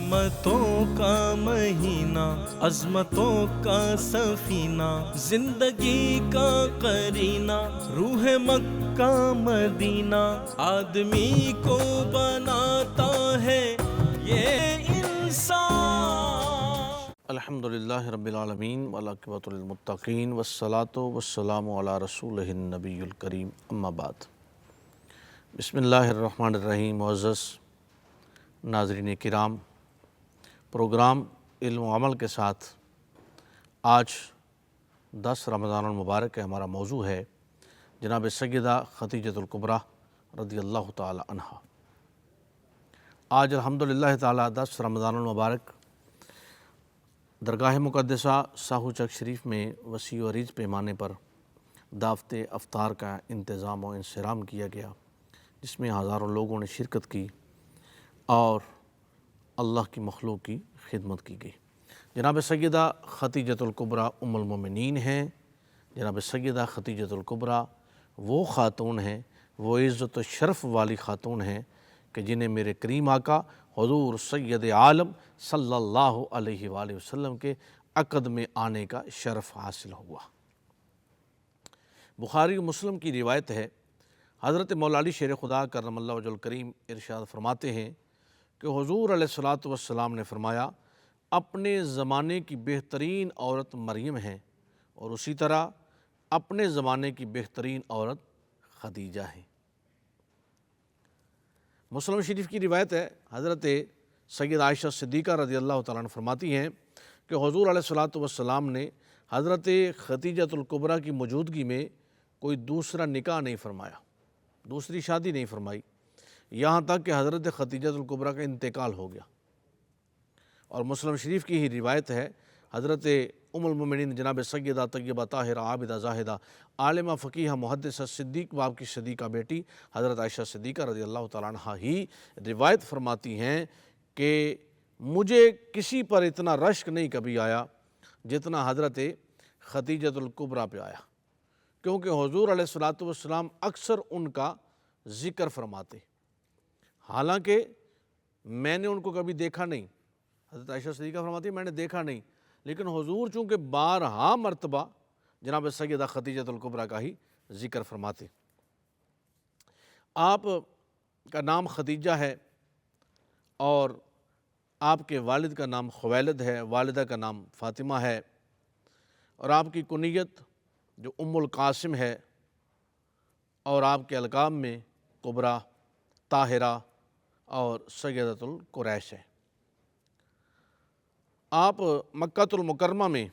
رحمتوں کا مہینہ، عظمتوں کا سفینہ، زندگی کا قرینہ، روح مکہ مدینہ، آدمی کو بناتا ہے یہ انسان۔ الحمدللہ رب العالمین والعاقبۃ للمتقین والصلاۃ والسلام علی رسولہ النبی الکریم، اما بعد۔ بسم اللہ الرحمن الرحیم۔ معزز ناظرین کرام، پروگرام علم و عمل کے ساتھ آج 10 رمضان المبارک ہے، ہمارا موضوع ہے جناب سیدہ خدیجۃ الکبریٰ رضی اللہ تعالی عنہا۔ آج الحمدللہ تعالی 10 رمضان المبارک درگاہ مقدسہ ساہو چک شریف میں وسیع و عریض پیمانے پر دعوت افطار کا انتظام و انصرام کیا گیا، جس میں ہزاروں لوگوں نے شرکت کی اور اللہ کی مخلوق کی خدمت کی گئی۔ جناب سیدہ خدیجۃ الکبریٰ ام المومنین ہیں۔ جناب سیدہ خدیجۃ الکبریٰ وہ خاتون ہیں، وہ عزت و شرف والی خاتون ہیں کہ جنہیں میرے کریم آقا حضور سید عالم صلی اللہ علیہ وآلہ وسلم کے عقد میں آنے کا شرف حاصل ہوا۔ بخاری و مسلم کی روایت ہے، حضرت مولا علی شیر خدا کرم اللہ وجہ الکریم ارشاد فرماتے ہیں کہ حضور علیہ الصلوۃ والسلام نے فرمایا، اپنے زمانے کی بہترین عورت مریم ہے اور اسی طرح اپنے زمانے کی بہترین عورت خدیجہ ہے۔ مسلم شریف کی روایت ہے، حضرت سید عائشہ صدیقہ رضی اللہ تعالیٰ عنہ فرماتی ہیں کہ حضور علیہ الصلوۃ والسلام نے حضرت خدیجۃ الکبریٰ کی موجودگی میں کوئی دوسرا نکاح نہیں فرمایا، دوسری شادی نہیں فرمائی، یہاں تک کہ حضرت خدیجۃ الکبریٰ کا انتقال ہو گیا۔ اور مسلم شریف کی ہی روایت ہے، حضرت ام المومنین جناب سیدہ طیبہ طاہرہ عابدہ زاہدہ عالمہ فقیہہ محدثہ صدیق باپ کی صدیقہ بیٹی حضرت عائشہ صدیقہ رضی اللہ تعالیٰ عنہا ہی روایت فرماتی ہیں کہ مجھے کسی پر اتنا رشک نہیں کبھی آیا جتنا حضرت خدیجۃ الکبریٰ پہ آیا، کیونکہ حضور علیہ الصلوۃ والسلام اکثر ان کا ذکر فرماتے، حالانکہ میں نے ان کو کبھی دیکھا نہیں۔ حضرت عائشہ صدیقہ فرماتی ہے میں نے دیکھا نہیں، لیکن حضور چونکہ بارہا مرتبہ جناب سیدہ خدیجۃ الکبریٰ کا ہی ذکر فرماتے۔ آپ کا نام خدیجہ ہے اور آپ کے والد کا نام خویلد ہے، والدہ کا نام فاطمہ ہے، اور آپ کی کنیت جو ام القاسم ہے، اور آپ کے القاب میں کبریٰ، طاہرہ اور سیدۃ القریش ہے۔ آپ مکہ المکرمہ میں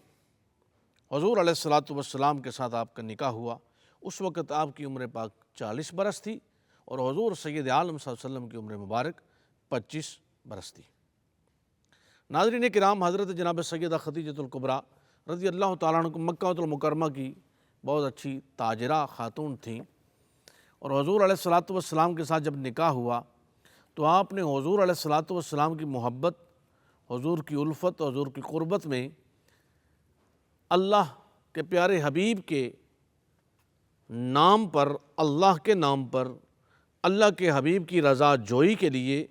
حضور علیہ الصلوۃ والسلام کے ساتھ آپ کا نکاح ہوا، اس وقت آپ کی عمر پاک 40 برس تھی اور حضور سید عالم صلی اللہ علیہ وسلم کی عمر مبارک 25 برس تھی۔ ناظرین کرام، حضرت جناب سیدہ خدیجۃ الکبریٰ رضی اللہ تعالیٰ عنہ مکہ المکرمہ کی بہت اچھی تاجرہ خاتون تھیں، اور حضور علیہ الصلوۃ والسلام کے ساتھ جب نکاح ہوا تو آپ نے حضور علیہ الصلوۃ والسلام کی محبت، حضور کی الفت، حضور کی قربت میں اللہ کے پیارے حبیب کے نام پر، اللہ کے نام پر، اللہ کے حبیب کی رضا جوئی کے لیے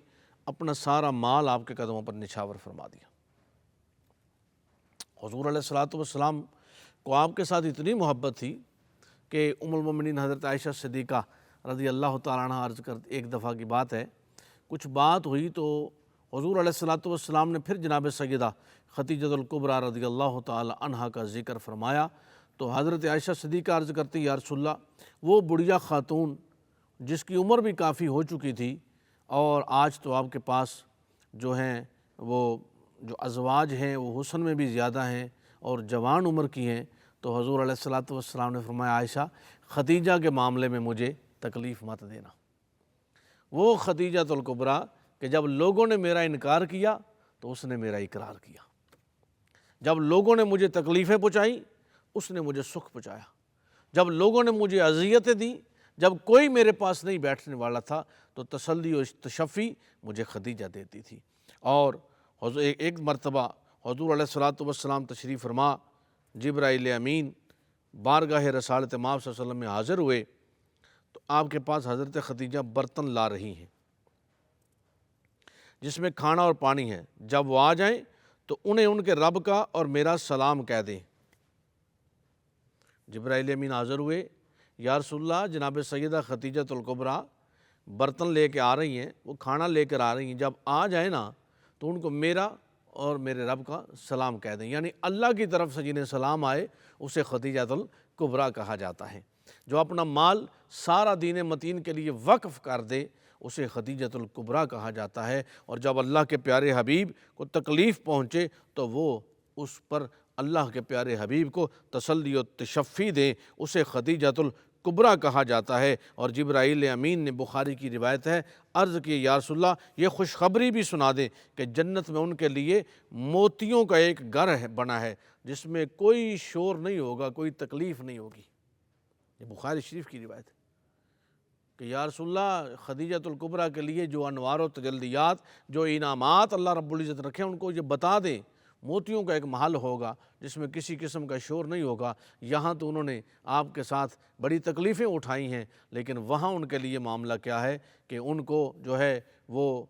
اپنا سارا مال آپ کے قدموں پر نچھاور فرما دیا۔ حضور علیہ الصلوۃ والسلام کو آپ کے ساتھ اتنی محبت تھی کہ ام المومنین حضرت عائشہ صدیقہ رضی اللہ تعالیٰ عنہ عرض کر، ایک دفعہ کی بات ہے، کچھ بات ہوئی تو حضور علیہ الصلوۃ والسلام نے پھر جناب سیدہ خدیجۃ الکبریٰ رضی اللہ تعالیٰ عنہا کا ذکر فرمایا تو حضرت عائشہ صدیقہ عرض کرتی، یا رسول اللہ، وہ بڑھیا خاتون جس کی عمر بھی کافی ہو چکی تھی، اور آج تو آپ کے پاس جو ہیں وہ جو ازواج ہیں وہ حسن میں بھی زیادہ ہیں اور جوان عمر کی ہیں، تو حضور علیہ الصلوۃ والسلام نے فرمایا، عائشہ، خدیجہ کے معاملے میں مجھے تکلیف مت دینا۔ وہ خدیجۃ الکبریٰ کہ جب لوگوں نے میرا انکار کیا تو اس نے میرا اقرار کیا، جب لوگوں نے مجھے تکلیفیں پہنچائیں اس نے مجھے سکھ پہنچایا، جب لوگوں نے مجھے اذیتیں دیں، جب کوئی میرے پاس نہیں بیٹھنے والا تھا تو تسلی و تشفی مجھے خدیجہ دیتی تھی۔ اور ایک مرتبہ حضور علیہ الصلوۃ والسلام تشریف فرما جبرائیل امین بارگاہ رسالت مآب صلی اللہ علیہ وسلم میں حاضر ہوئے تو آپ کے پاس حضرت خدیجہ برتن لا رہی ہیں۔ جس میں کھانا اور پانی ہے، جب وہ آ جائیں تو انہیں ان کے رب کا اور میرا سلام کہہ دیں۔ جبرائیل امین حاضر ہوئے، یا رسول اللہ جناب سیدہ خدیجۃ الکبریٰ برتن لے کے آ رہی ہیں، وہ کھانا لے کر آ رہی ہیں، جب آ جائیں نا تو ان کو میرا اور میرے رب کا سلام کہہ دیں۔ یعنی اللہ کی طرف سے جنہیں سلام آئے اسے خدیجۃ الکبریٰ کہا جاتا ہے۔ جو اپنا مال سارا دین متین کے لیے وقف کر دے اسے خدیجۃ الکبریٰ کہا جاتا ہے، اور جب اللہ کے پیارے حبیب کو تکلیف پہنچے تو وہ اس پر اللہ کے پیارے حبیب کو تسلی و تشفی دیں، اسے خدیجۃ الکبریٰ کہا جاتا ہے۔ اور جبرائیل امین نے، بخاری کی روایت ہے، عرض کی یا رسول اللہ یہ خوشخبری بھی سنا دیں کہ جنت میں ان کے لیے موتیوں کا ایک گھر بنا ہے جس میں کوئی شور نہیں ہوگا، کوئی تکلیف نہیں ہوگی۔ یہ بخاری شریف کی روایت ہے کہ یا رسول اللہ خدیجۃ الکبریٰ کے لیے جو انوار و تجلیات، جو انعامات اللہ رب العزت رکھے ان کو یہ بتا دیں۔ موتیوں کا ایک محل ہوگا جس میں کسی قسم کا شور نہیں ہوگا۔ یہاں تو انہوں نے آپ کے ساتھ بڑی تکلیفیں اٹھائی ہیں، لیکن وہاں ان کے لیے معاملہ کیا ہے کہ ان کو جو ہے وہ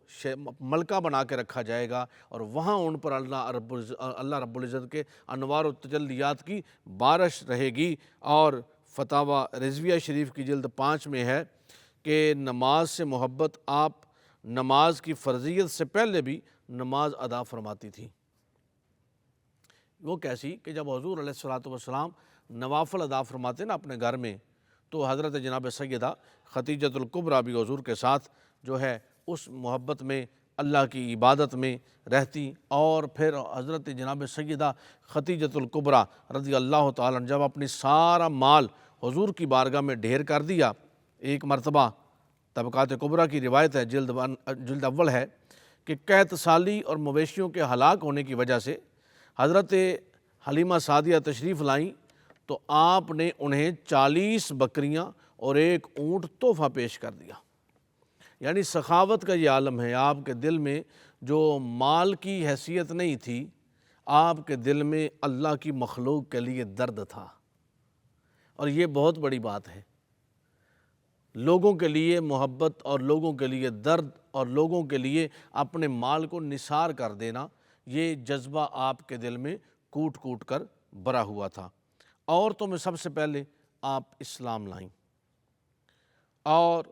ملکہ بنا کے رکھا جائے گا، اور وہاں ان پر اللہ رب العزت کے انوار و تجلیات کی بارش رہے گی۔ اور فتاوی رضویہ شریف کی جلد 5 میں ہے کہ نماز سے محبت آپ نماز کی فرضیت سے پہلے بھی نماز ادا فرماتی تھی۔ وہ کیسی کہ جب حضور علیہ الصلوۃ والسلام نوافل ادا فرماتے نا اپنے گھر میں، تو حضرت جناب سیدہ خدیجۃ الکبریٰ بھی حضور کے ساتھ جو ہے اس محبت میں، اللہ کی عبادت میں رہتی۔ اور پھر حضرت جناب سیدہ خدیجۃ الکبریٰ رضی اللہ تعالیٰ عنہ جب اپنی سارا مال حضور کی بارگاہ میں ڈھیر کر دیا، ایک مرتبہ طبقات کبریٰ کی روایت ہے، جلد اول ہے کہ قحط سالی اور مویشیوں کے ہلاک ہونے کی وجہ سے حضرت حلیمہ سعدیہ تشریف لائیں تو آپ نے انہیں 40 بکریاں اور ایک اونٹ تحفہ پیش کر دیا۔ یعنی سخاوت کا یہ عالم ہے، آپ کے دل میں جو مال کی حیثیت نہیں تھی، آپ کے دل میں اللہ کی مخلوق کے لیے درد تھا، اور یہ بہت بڑی بات ہے۔ لوگوں کے لیے محبت اور لوگوں کے لیے درد اور لوگوں کے لیے اپنے مال کو نثار کر دینا، یہ جذبہ آپ کے دل میں کوٹ کوٹ کر بھرا ہوا تھا۔ عورتوں میں سب سے پہلے آپ اسلام لائیں، اور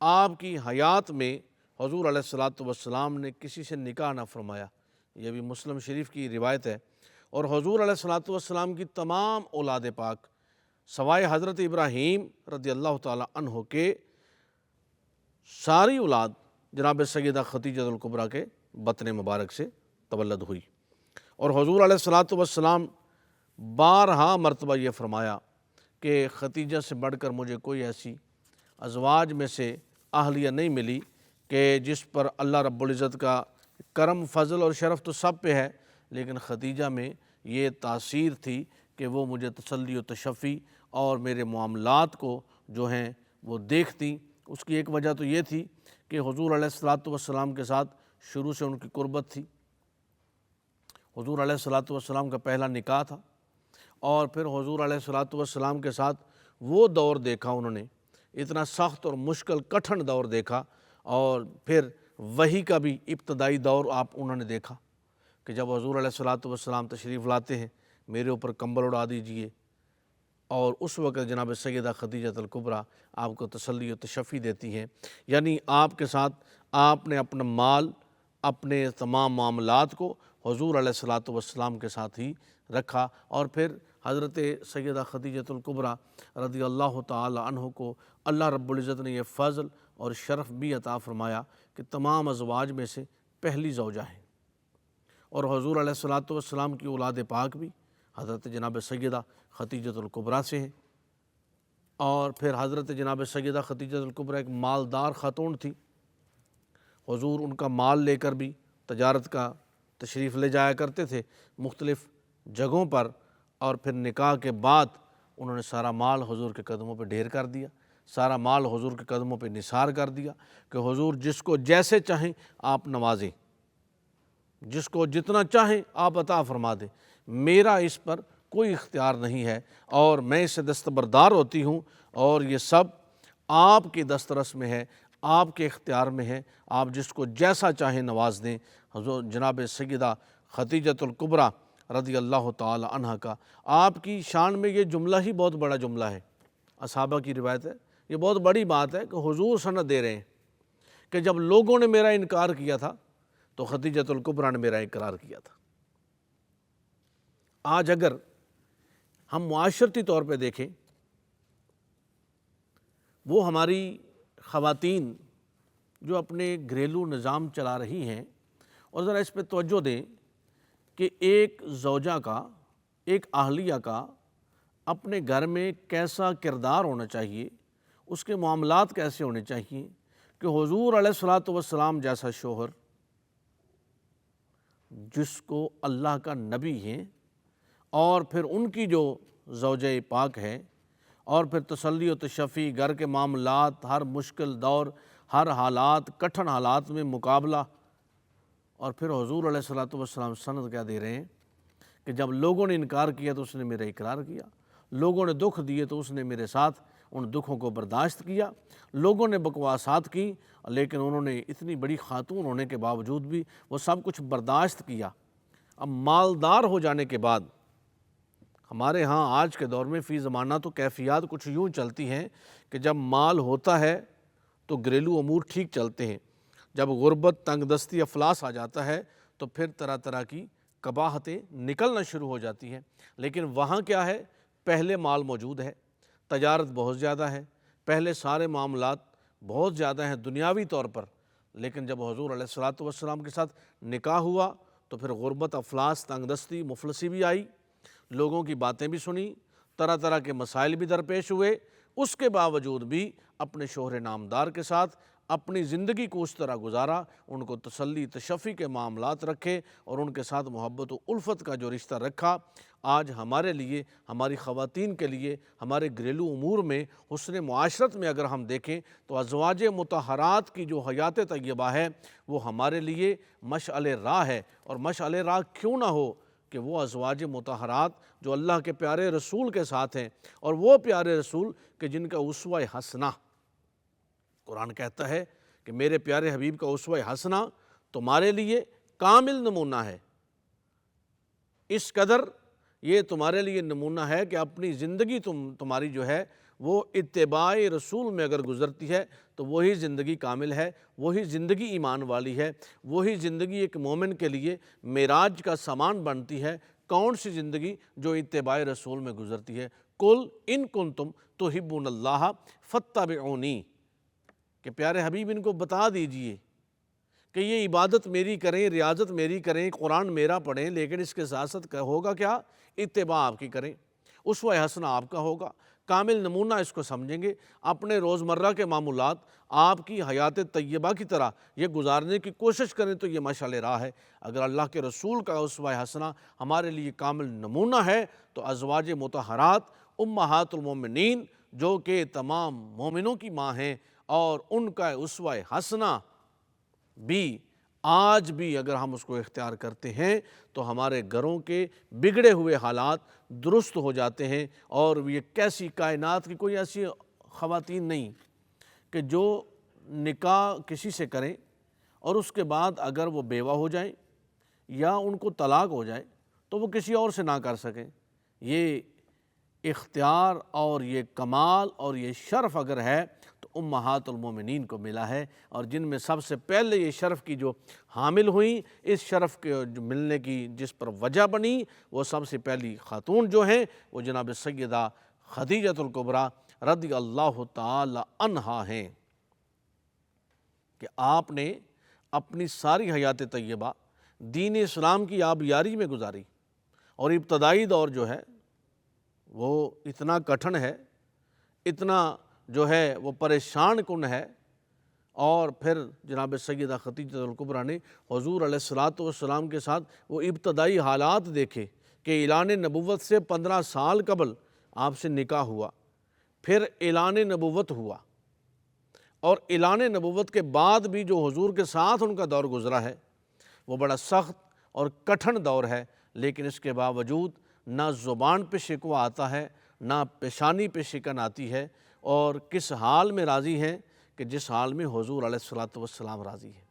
آپ کی حیات میں حضور علیہ الصلوۃ والسلام نے کسی سے نکاح نہ فرمایا، یہ بھی مسلم شریف کی روایت ہے۔ اور حضور علیہ الصلوۃ والسلام کی تمام اولاد پاک سوائے حضرت ابراہیم رضی اللہ تعالیٰ عنہ کے ساری اولاد جناب سیدہ خدیجۃ الکبریٰ کے بطن مبارک سے تولد ہوئی۔ اور حضور علیہ الصلوۃ والسلام بارہا مرتبہ یہ فرمایا کہ خدیجہ سے بڑھ کر مجھے کوئی ایسی ازواج میں سے اہلیہ نہیں ملی کہ جس پر اللہ رب العزت کا کرم، فضل اور شرف تو سب پہ ہے، لیکن خدیجہ میں یہ تاثیر تھی کہ وہ مجھے تسلی و تشفی اور میرے معاملات کو جو ہیں وہ دیکھتی۔ اس کی ایک وجہ تو یہ تھی کہ حضور علیہ الصلوۃ والسلام کے ساتھ شروع سے ان کی قربت تھی۔ حضور علیہ الصلوۃ والسلام کا پہلا نکاح تھا، اور پھر حضور علیہ الصلوۃ والسلام کے ساتھ وہ دور دیکھا انہوں نے، اتنا سخت اور مشکل کٹھن دور دیکھا، اور پھر وحی کا بھی ابتدائی دور انہوں نے دیکھا کہ جب حضور علیہ الصلوۃ والسلام تشریف لاتے ہیں، میرے اوپر کمبل اڑا دیجئے، اور اس وقت جناب سیدہ خدیجۃ الکبریٰ آپ کو تسلی و تشفی دیتی ہیں۔ یعنی آپ کے ساتھ آپ نے اپنا مال، اپنے تمام معاملات کو حضور علیہ الصلوۃ والسلام کے ساتھ ہی رکھا، اور پھر حضرت سیدہ خدیجۃ الکبریٰ رضی اللہ تعالی عنہ کو اللہ رب العزت نے یہ فضل اور شرف بھی عطا فرمایا کہ تمام ازواج میں سے پہلی زوجہ ہیں، اور حضور علیہ الصلوۃ والسلام کی اولاد پاک بھی حضرت جناب سیدہ خدیجۃ الکبریٰ سے ہیں۔ اور پھر حضرت جناب سیدہ خدیجۃ الکبریٰ ایک مالدار خاتون تھی، حضور ان کا مال لے کر بھی تجارت کا تشریف لے جایا کرتے تھے مختلف جگہوں پر، اور پھر نکاح کے بعد انہوں نے سارا مال حضور کے قدموں پہ ڈھیر کر دیا، سارا مال حضور کے قدموں پہ نثار کر دیا کہ حضور جس کو جیسے چاہیں آپ نوازیں، جس کو جتنا چاہیں آپ عطا فرما دیں، میرا اس پر کوئی اختیار نہیں ہے، اور میں اس سے دستبردار ہوتی ہوں، اور یہ سب آپ کی دسترس میں ہے، آپ کے اختیار میں ہے، آپ جس کو جیسا چاہیں نواز دیں۔ حضور جناب سیدہ خدیجۃ الکبریٰ رضی اللہ تعالی عنہ کا آپ کی شان میں یہ جملہ ہی بہت بڑا جملہ ہے، اصحابہ کی روایت ہے، یہ بہت بڑی بات ہے کہ حضور سند دے رہے ہیں کہ جب لوگوں نے میرا انکار کیا تھا تو خدیجۃ الکبریٰ نے میرا اقرار کیا تھا۔ آج اگر ہم معاشرتی طور پہ دیکھیں، وہ ہماری خواتین جو اپنے گھریلو نظام چلا رہی ہیں، اور ذرا اس پہ توجہ دیں کہ ایک زوجہ کا، ایک اہلیہ کا اپنے گھر میں کیسا کردار ہونا چاہیے، اس کے معاملات کیسے ہونے چاہیے کہ حضور علیہ الصلوۃ والسلام جیسا شوہر، جس کو اللہ کا نبی ہیں، اور پھر ان کی جو زوجہ پاک ہے، اور پھر تسلی و تشفی، گھر کے معاملات، ہر مشکل دور، ہر حالات، کٹھن حالات میں مقابلہ، اور پھر حضور علیہ الصلوۃ والسلام سند کیا دے رہے ہیں کہ جب لوگوں نے انکار کیا تو اس نے میرا اقرار کیا، لوگوں نے دکھ دیے تو اس نے میرے ساتھ ان دکھوں کو برداشت کیا، لوگوں نے بکواسات کی لیکن انہوں نے اتنی بڑی خاتون ہونے کے باوجود بھی وہ سب کچھ برداشت کیا۔ اب مالدار ہو جانے کے بعد ہمارے ہاں آج کے دور میں فی زمانہ تو کیفیات کچھ یوں چلتی ہیں کہ جب مال ہوتا ہے تو گھریلو امور ٹھیک چلتے ہیں، جب غربت، تنگ دستی، افلاس آ جاتا ہے تو پھر طرح طرح کی قباحتیں نکلنا شروع ہو جاتی ہیں۔ لیکن وہاں کیا ہے، پہلے مال موجود ہے، تجارت بہت زیادہ ہے، پہلے سارے معاملات بہت زیادہ ہیں دنیاوی طور پر، لیکن جب حضور علیہ الصلوۃ والسلام کے ساتھ نکاح ہوا تو پھر غربت، افلاس، تنگ دستی، مفلسی بھی آئی، لوگوں کی باتیں بھی سنی، طرح طرح کے مسائل بھی درپیش ہوئے، اس کے باوجود بھی اپنے شوہر نامدار کے ساتھ اپنی زندگی کو اس طرح گزارا، ان کو تسلی تشفی کے معاملات رکھے اور ان کے ساتھ محبت و الفت کا جو رشتہ رکھا۔ آج ہمارے لیے، ہماری خواتین کے لیے، ہمارے گھریلو امور میں، حسن معاشرت میں اگر ہم دیکھیں تو ازواج مطہرات کی جو حیات طیبہ ہے وہ ہمارے لیے مشعل راہ ہے، اور مشعل راہ کیوں نہ ہو کہ وہ ازواج مطہرات جو اللہ کے پیارے رسول کے ساتھ ہیں، اور وہ پیارے رسول کہ جن کا اسوہ حسنہ، قرآن کہتا ہے کہ میرے پیارے حبیب کا اسوہ حسنہ تمہارے لیے کامل نمونہ ہے، اس قدر یہ تمہارے لیے نمونہ ہے کہ اپنی زندگی تمہاری جو ہے وہ اتباع رسول میں اگر گزرتی ہے تو وہی زندگی کامل ہے، وہی زندگی ایمان والی ہے، وہی زندگی ایک مومن کے لیے معراج کا سامان بنتی ہے۔ کون سی زندگی؟ جو اتباع رسول میں گزرتی ہے۔ قل ان کنتم تحبون اللہ فاتبعونی، کہ پیارے حبیب ان کو بتا دیجئے کہ یہ عبادت میری کریں، ریاضت میری کریں، قرآن میرا پڑھیں، لیکن اس کے ساتھ ساتھ ہوگا کیا؟ اتباع آپ کی کریں، اسوہ حسنہ آپ کا ہوگا، کامل نمونہ اس کو سمجھیں گے، اپنے روزمرہ کے معمولات آپ کی حیات طیبہ کی طرح یہ گزارنے کی کوشش کریں تو یہ مشعل راہ ہے۔ اگر اللہ کے رسول کا اسوہ حسنہ ہمارے لیے کامل نمونہ ہے تو ازواج مطہرات امہات المومنین جو کہ تمام مومنوں کی ماں ہیں، اور ان کا اسوہ حسنہ بھی آج بھی اگر ہم اس کو اختیار کرتے ہیں تو ہمارے گھروں کے بگڑے ہوئے حالات درست ہو جاتے ہیں۔ اور یہ کیسی کائنات کی کوئی ایسی خواتین نہیں کہ جو نکاح کسی سے کریں اور اس کے بعد اگر وہ بیوہ ہو جائیں یا ان کو طلاق ہو جائے تو وہ کسی اور سے نہ کر سکیں۔ یہ اختیار اور یہ کمال اور یہ شرف اگر ہے تو امہات المومنین کو ملا ہے، اور جن میں سب سے پہلے یہ شرف کی جو حامل ہوئیں، اس شرف کے جو ملنے کی جس پر وجہ بنی، وہ سب سے پہلی خاتون جو ہیں وہ جناب سیدہ خدیجۃ الکبریٰ رضی اللہ تعالی عنہا ہیں، کہ آپ نے اپنی ساری حیات طیبہ دین اسلام کی آبیاری میں گزاری، اور ابتدائی دور جو ہے وہ اتنا کٹھن ہے، اتنا جو ہے وہ پریشان کن ہے، اور پھر جناب سیدہ خدیجۃ الکبریٰ نے حضور علیہ الصلوۃ والسلام کے ساتھ وہ ابتدائی حالات دیکھے کہ اعلان نبوت سے 15 سال قبل آپ سے نکاح ہوا، پھر اعلان نبوت ہوا، اور اعلان نبوت کے بعد بھی جو حضور کے ساتھ ان کا دور گزرا ہے وہ بڑا سخت اور کٹھن دور ہے، لیکن اس کے باوجود نہ زبان پہ شکوہ آتا ہے، نہ پیشانی پہ شکن آتی ہے، اور کس حال میں راضی ہیں کہ جس حال میں حضور علیہ الصلوۃ والسلام راضی ہیں،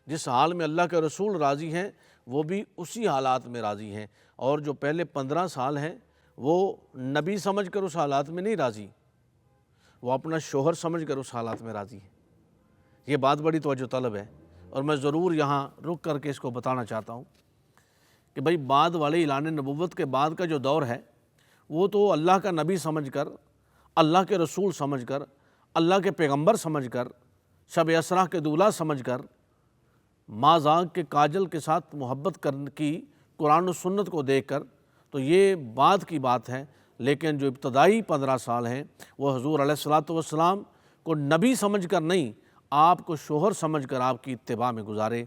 جس حال میں اللہ کے رسول راضی ہیں وہ بھی اسی حالات میں راضی ہیں، اور جو پہلے 15 سال ہیں وہ نبی سمجھ کر اس حالات میں نہیں راضی، وہ اپنا شوہر سمجھ کر اس حالات میں راضی ہیں۔ یہ بات بڑی توجہ طلب ہے، اور میں ضرور یہاں رک کر کے اس کو بتانا چاہتا ہوں کہ بھئی بعد والے اعلان نبوت کے بعد کا جو دور ہے وہ تو اللہ کا نبی سمجھ کر، اللہ کے رسول سمجھ کر، اللہ کے پیغمبر سمجھ کر، شب اسراء کے دولہا سمجھ کر، ماں زاغ کے کاجل کے ساتھ محبت کرنے کی قرآن و سنت کو دیکھ کر، تو یہ بعد کی بات ہے۔ لیکن جو ابتدائی 15 سال ہیں وہ حضور علیہ الصلوۃ والسلام کو نبی سمجھ کر نہیں، آپ کو شوہر سمجھ کر آپ کی اتباع میں گزارے۔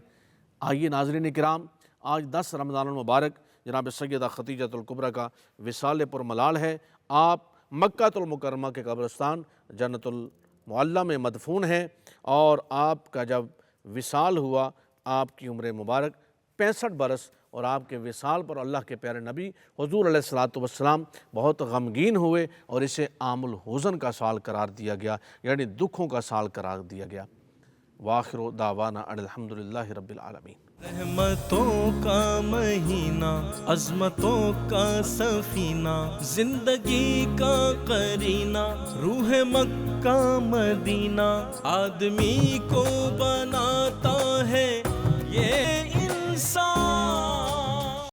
آئیے ناظرین کرام، آج 10 رمضان المبارک جناب سیدہ خدیجۃ الکبریٰ کا وصال پر ملال ہے۔ آپ مکہ المکرمہ کے قبرستان جنت المعلیٰ میں مدفون ہیں، اور آپ کا جب وصال ہوا آپ کی عمر مبارک 65 برس، اور آپ کے وصال پر اللہ کے پیارے نبی حضور علیہ الصلوۃ والسلام بہت غمگین ہوئے، اور اسے عام الحزن کا سال قرار دیا گیا، یعنی دکھوں کا سال قرار دیا گیا۔ وآخر دعوانا ان الحمدللہ رب العالمین۔ رحمتوں کا مہینہ، عظمتوں کا سفینہ، زندگی کا قرینہ، روح مکہ مدینہ، آدمی کو بناتا ہے یہ انسان۔